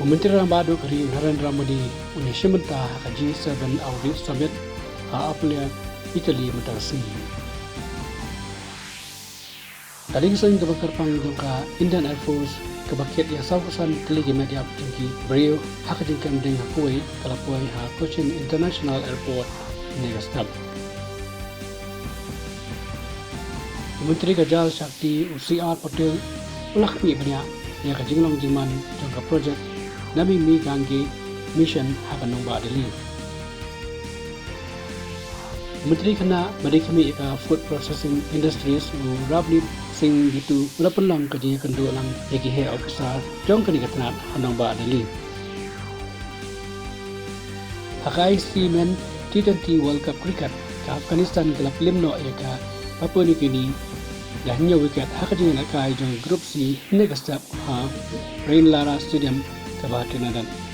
Menteri Rambadu Kari Narendra Modi Unisha Mynta ka G7 Audit Summit ha aplia Italy Mentasi. Tadi kisahnya kebakar panggung ka Indian Air Force kebakiat yang saukusan teligi media tinggi beliau hak jengkam dengan Kuwait kalapuai ha Cochin International Airport negastab. Menteri Kajal Shakti UCR Hotel ulak mi banyak yang kajinglong jingman jangka projek nami mi gangge mission hakan nombak deli. Menteri kena beri kami ka food processing industries u rabni sing gitu ula pelang kajinya kendua lang yaki he officer jong kani katnat hanong ba deli. Hakai men T20 World Cup Cricket ka Afghanistan kelap limno ka Papua New Guinea dahnya wicket hakajinya nakai jong grup C negastap ha Rain Lara Stadium Kabah Trinidad.